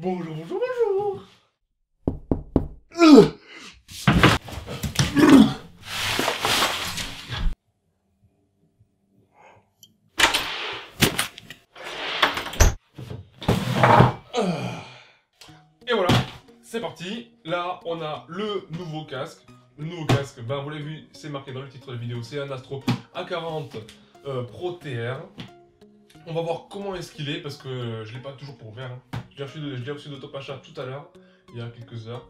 Bonjour, bonjour, bonjour. Et voilà, c'est parti. Là, on a le nouveau casque. Le nouveau casque, ben vous l'avez vu, c'est marqué dans le titre de la vidéo, c'est un Astro A40 Pro TR. On va voir comment est-ce qu'il est, parce que je ne l'ai pas toujours pour ouvert. Hein. Je l'ai reçu de Top Achat tout à l'heure, il y a quelques heures.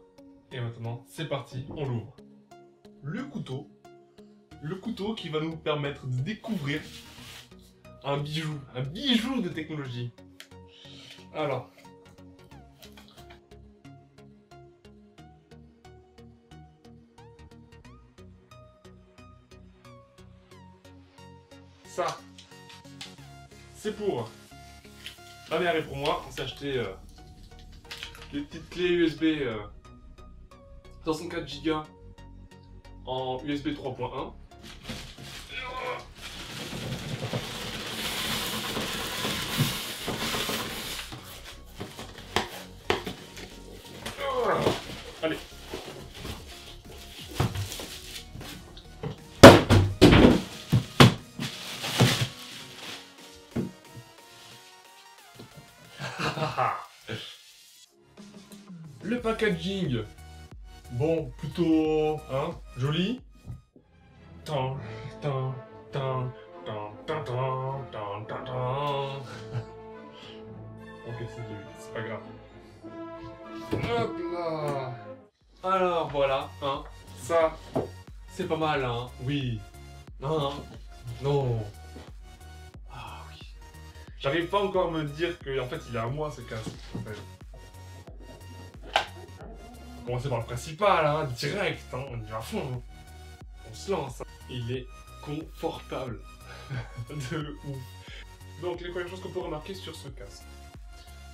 Et maintenant, c'est parti, on l'ouvre. Le couteau qui va nous permettre de découvrir un bijou de technologie. Alors, ça, c'est pour ma mère et pour moi. On s'est acheté des petites clés USB 64 Go en USB 3.1. Allez. Le packaging, bon, plutôt, hein, joli. Tan, tan, tan, tan, tan, tan, tan, tan, tan. Ok, c'est pas grave. Hop là. Alors voilà, hein, ça, c'est pas mal, hein, oui. Non, non. Ah oui. J'arrive pas encore à me dire que, en fait, il est à moi ce casque. En fait. On va commencer par le principal, hein, direct, hein, on y va à fond. Hein. On se lance. Hein. Il est confortable. De ouf. Donc, les premières choses qu'on peut remarquer sur ce casque.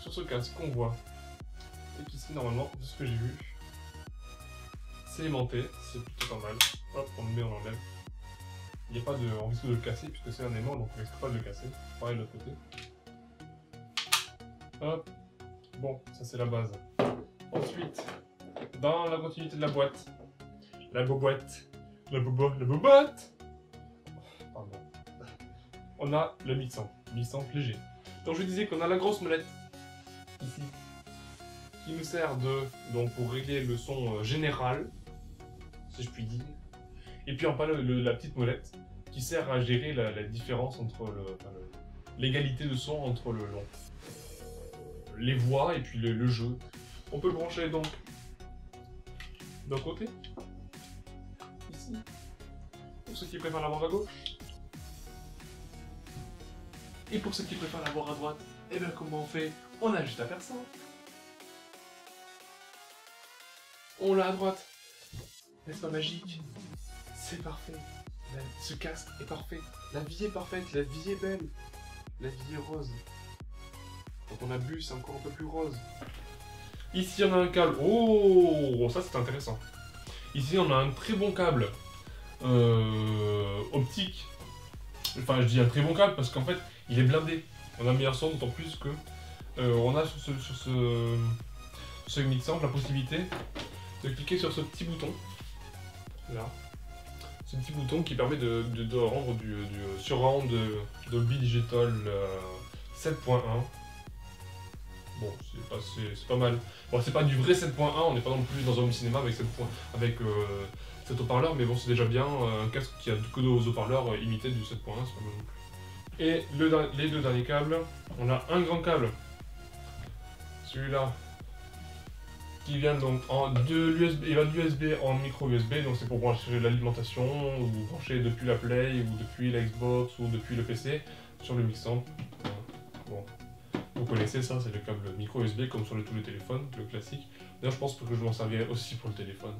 Sur ce casque qu'on voit, et qu'ici, normalement, de ce que j'ai vu, c'est aimanté, c'est plutôt pas mal. Hop, on le met, on l'enlève. Il n'y a pas de... On risque de le casser puisque c'est un aimant, donc on risque pas de le casser. Pareil de l'autre côté. Hop. Bon, ça c'est la base. Ensuite, dans la continuité de la boîte, la bobotte, pardon. On a le mixant léger. Donc je disais qu'on a la grosse molette, ici, qui nous sert donc pour régler le son général, si je puis dire. Et puis en bas, la petite molette, qui sert à gérer la différence entre l'égalité de son entre les voix et puis le jeu. On peut le brancher donc d'un côté, ici, pour ceux qui préfèrent l'avoir à gauche. Et pour ceux qui préfèrent l'avoir à droite, et bien comment on fait? On a juste à faire ça. On l'a à droite. N'est-ce pas magique? C'est parfait. Ce casque est parfait. La vie est parfaite, la vie est belle. La vie est rose. Quand on a bu, c'est encore un peu plus rose. Ici, on a un câble. Oh, ça c'est intéressant. Ici, on a un très bon câble optique. Enfin, je dis un très bon câble parce qu'en fait, il est blindé. On a un meilleur son, d'autant plus que on a sur ce mixant la possibilité de cliquer sur ce petit bouton. Là. Ce petit bouton qui permet de rendre du surround Dolby Digital 7.1. Bon, c'est pas mal. Bon, c'est pas du vrai 7.1, on n'est pas non plus dans un home cinéma avec cet haut-parleur, mais bon, c'est déjà bien. Un casque qui a que deux haut-parleurs imités du 7.1, c'est pas mal non plus. Et les deux derniers câbles, on a un grand câble, celui-là, qui vient donc il va de l'USB en micro USB, donc c'est pour brancher l'alimentation, ou brancher depuis la Play, ou depuis la Xbox, ou depuis le PC, sur le mixant. Bon. Vous connaissez ça, c'est le câble micro USB comme sur tous les téléphones, le classique. D'ailleurs, je pense que je m'en servirai aussi pour le téléphone.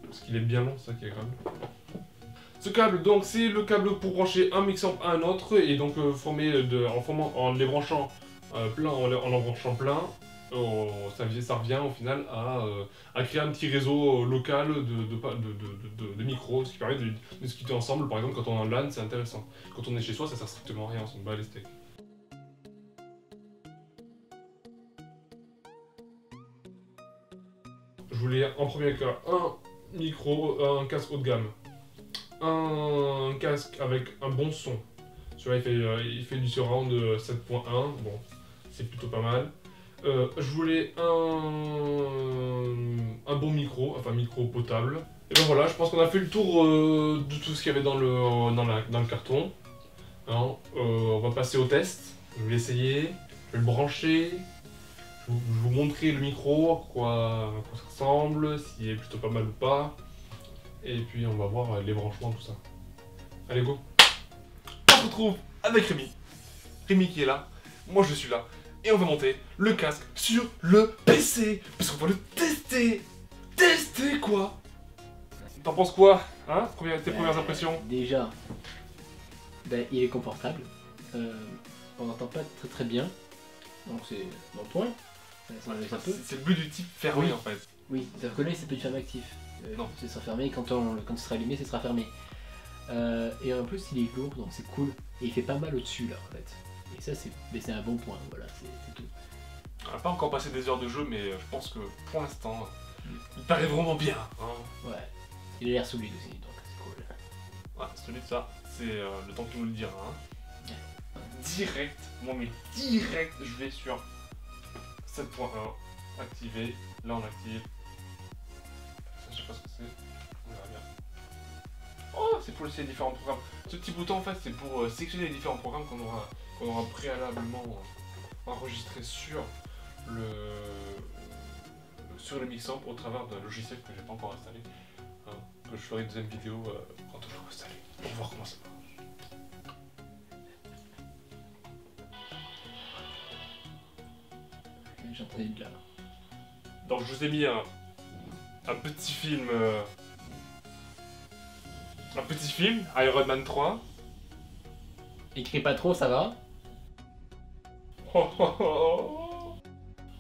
Parce qu'il est bien long, c'est ça qui est agréable. Ce câble, donc, c'est le câble pour brancher un mixant à un autre, et donc en les branchant plein, en branchant plein, ça revient au final à créer un petit réseau local de micros, ce qui permet de discuter ensemble. Par exemple, quand on est en LAN, c'est intéressant. Quand on est chez soi, ça sert strictement à rien, on s'en bat les steaks. voulais en premier cas un micro, un casque haut de gamme, un casque avec un bon son. Celui-là il fait du surround 7.1, bon c'est plutôt pas mal. Je voulais un bon micro, enfin micro potable. Et ben voilà, je pense qu'on a fait le tour de tout ce qu'il y avait dans le carton. Hein, on va passer au test. Je vais l'essayer, je vais le brancher, je vais vous montrer le micro, à quoi ça ressemble, s'il est plutôt pas mal ou pas. Et puis on va voir les branchements, tout ça. Allez go. On se retrouve avec Rémi. Rémi qui est là, moi je suis là. Et on va monter le casque sur le PC. Parce qu'on va le tester. Tester quoi? T'en penses quoi? Hein? Tes premières impressions? Déjà, il est confortable. On n'entend pas très bien. Donc c'est bon point. C'est le but du type fermé oui. En fait. Oui, sauf que là c'est pas du ferme actif. Non. Ce sera fermé, quand ce sera allumé, ce sera fermé. Et en plus il est lourd, donc c'est cool. Et il fait pas mal au-dessus là en fait. Et ça c'est un bon point, voilà, c'est tout. On n'a pas encore passé des heures de jeu, mais je pense que pour l'instant, il paraît vraiment bien. Hein. Ouais, il a l'air solide aussi, donc c'est cool. Ouais, solide ça, c'est le temps qu'il nous le dira. Hein. Direct, moi mais direct, je vais sur 7.1, activer, là on active. Ça, je sais pas ce que c'est, on verra bien. Oh, c'est pour laisser les différents programmes. Ce petit bouton en fait, c'est pour sélectionner les différents programmes qu'on aura préalablement enregistrés sur le Mixamp au travers d'un logiciel que j'ai pas encore installé. Hein, que je ferai une deuxième vidéo quand je l'aurai installé, pour voir comment ça marche. J'entendais de là. Donc je vous ai mis un petit film. Un petit film, Iron Man 3. Écris pas trop, ça va? Oh, oh, oh.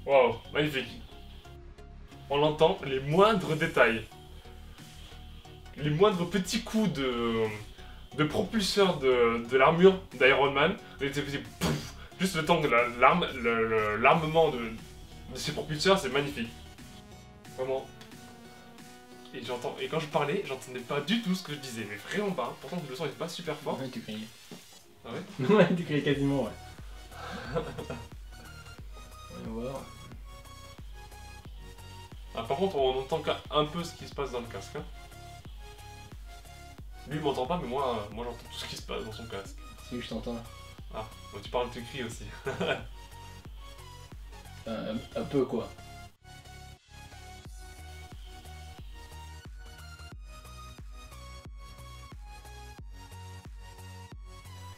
Wow, magnifique. On entend les moindres détails. Les moindres petits coups de propulseur de l'armure d'Iron Man. Juste le temps que l'armement de ces propulseurs, c'est magnifique. Vraiment. Et quand je parlais, j'entendais pas du tout ce que je disais, mais vraiment pas. Pourtant le son est pas super fort. Ouais, tu criais. Ah ouais? Ouais, tu criais quasiment, ouais. On va voir. Ah, par contre, on entend un peu ce qui se passe dans le casque. Hein. Lui, il m'entend pas, mais moi j'entends tout ce qui se passe dans son casque. Si, je t'entends. Ah, bah, tu parles, tu cries aussi. Un peu, quoi.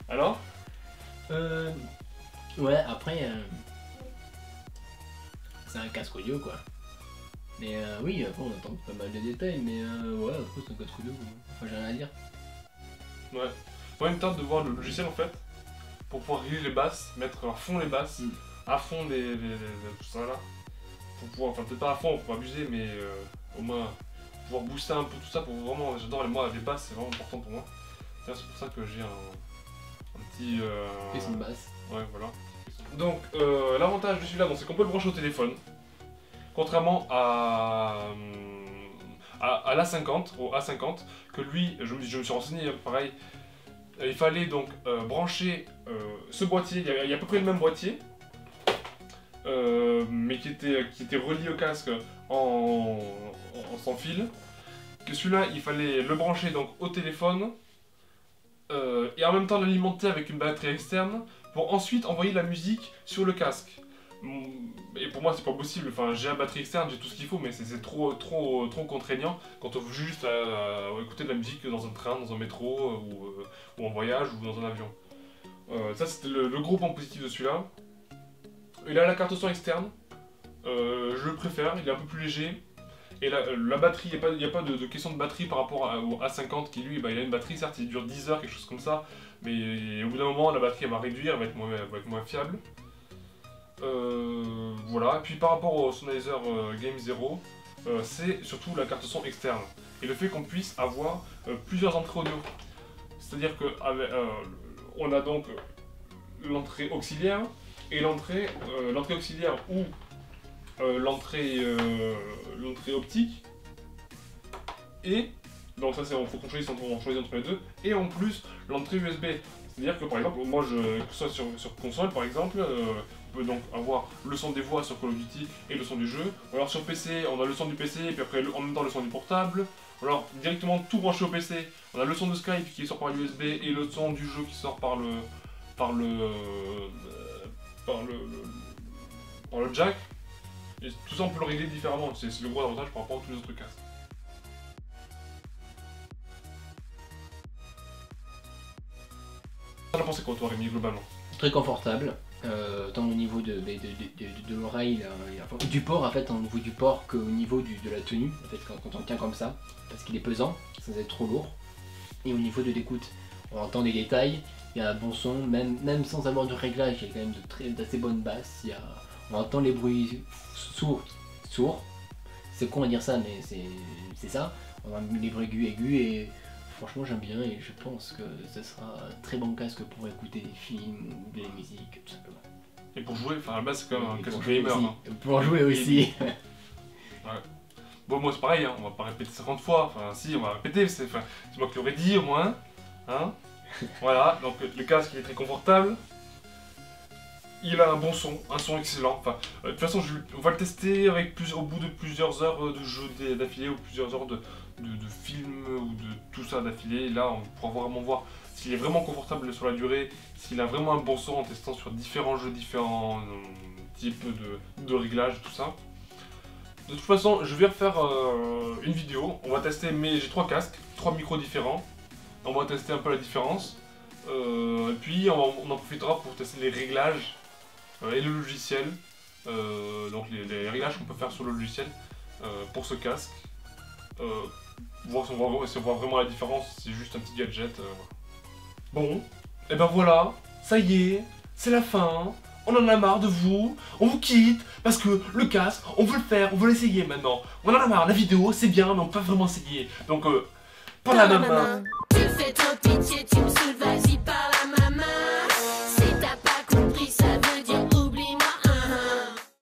Alors? Ouais, après, c'est un casque audio, quoi. Mais oui, après on entend pas mal de détails, mais ouais, après c'est un casque audio, quoi. Enfin, j'ai rien à dire. Ouais. Moi, il me tente de voir le logiciel en fait, pour pouvoir régler les basses, mettre à fond les basses, à fond tout ça là. Pour pouvoir, enfin peut-être pas à fond, pour abuser, mais au moins pouvoir booster un peu tout ça pour vraiment. J'adore les basses, c'est vraiment important pour moi. C'est pour ça que j'ai un petit. Et son basse. Ouais, voilà. Donc, l'avantage de celui-là, c'est qu'on peut le brancher au téléphone. Contrairement à l'A50, au A50, que lui, je me suis renseigné, pareil, il fallait donc brancher ce boîtier, il y a à peu près le même boîtier, mais qui était relié au casque en sans fil. Que celui-là, il fallait le brancher donc au téléphone, et en même temps l'alimenter avec une batterie externe, pour ensuite envoyer la musique sur le casque. Et pour moi c'est pas possible, enfin j'ai la batterie externe, j'ai tout ce qu'il faut, mais c'est trop contraignant quand on veut juste écouter de la musique dans un train, dans un métro, ou en voyage, ou dans un avion. Ça c'était le gros point positif de celui-là. Il a la carte son externe, je le préfère, il est un peu plus léger. Et la batterie, il n'y a pas de question de batterie par rapport au A50 qui lui, il a une batterie, certes il dure 10 heures, quelque chose comme ça, mais au bout d'un moment la batterie elle va réduire, elle va être moins fiable. Voilà, et puis par rapport au Sennheiser Game Zero, c'est surtout la carte son externe. Et le fait qu'on puisse avoir plusieurs entrées audio. C'est-à-dire que on a donc l'entrée auxiliaire, et l'entrée auxiliaire où l'entrée optique. Et donc ça c'est faut qu'on choisisse entre les deux. Et en plus l'entrée USB. C'est-à-dire que par exemple, moi que ce soit sur console par exemple, on peut donc avoir le son des voix sur Call of Duty et le son du jeu. Ou alors sur PC, on a le son du PC et puis après en même temps le son du portable. Ou alors directement tout branché au PC, on a le son de Skype qui sort par l'USB et le son du jeu qui sort par le jack. Et tout ça on peut le régler différemment, c'est le gros avantage par rapport à tous les autres casques. T'en as pensé quoi toi Rémi globalement? Très confortable, tant au niveau de l'oreille, du port en fait, au niveau du port qu'au niveau de la tenue, en fait, quand on tient comme ça, parce qu'il est pesant, sans être trop lourd. Et au niveau de l'écoute, on entend des détails, il y a un bon son, même sans avoir de réglage, il y a quand même d'assez bonnes basses, on entend les bruits sourds, c'est con à dire ça, mais c'est ça, on entend les bruits aigus et franchement j'aime bien et je pense que ce sera un très bon casque pour écouter des films ou de la musique tout simplement. Et pour jouer, enfin à la base c'est quand même un casque gamer. Hein. Pour jouer aussi. Ouais. Bon moi c'est pareil, hein, on va pas répéter 50 fois, enfin si on va répéter, c'est moi qui l'aurais dit au moins. Hein. Voilà, donc le casque il est très confortable. Il a un bon son, un son excellent. Enfin, de toute façon, on va le tester au bout de plusieurs heures de jeu d'affilée ou plusieurs heures de films ou de tout ça d'affilée. Là, on pourra vraiment voir s'il est vraiment confortable sur la durée, s'il a vraiment un bon son en testant sur différents jeux, différents types de réglages, tout ça. De toute façon, je vais refaire une vidéo. On va tester, j'ai 3 casques, 3 micros différents. On va tester un peu la différence. Et puis, on en profitera pour tester les réglages. Et le logiciel, donc les réglages qu'on peut faire sur le logiciel pour ce casque. Voir si on voit vraiment la différence, c'est juste un petit gadget. Voilà. Bon, et ben voilà, ça y est, c'est la fin. On en a marre de vous, on vous quitte, parce que le casque, on veut le faire, on veut l'essayer maintenant. On en a marre, la vidéo c'est bien, mais on peut pas vraiment essayer. Donc, pas la main. Tu fais trop pitié, tu me saoules, vas-y.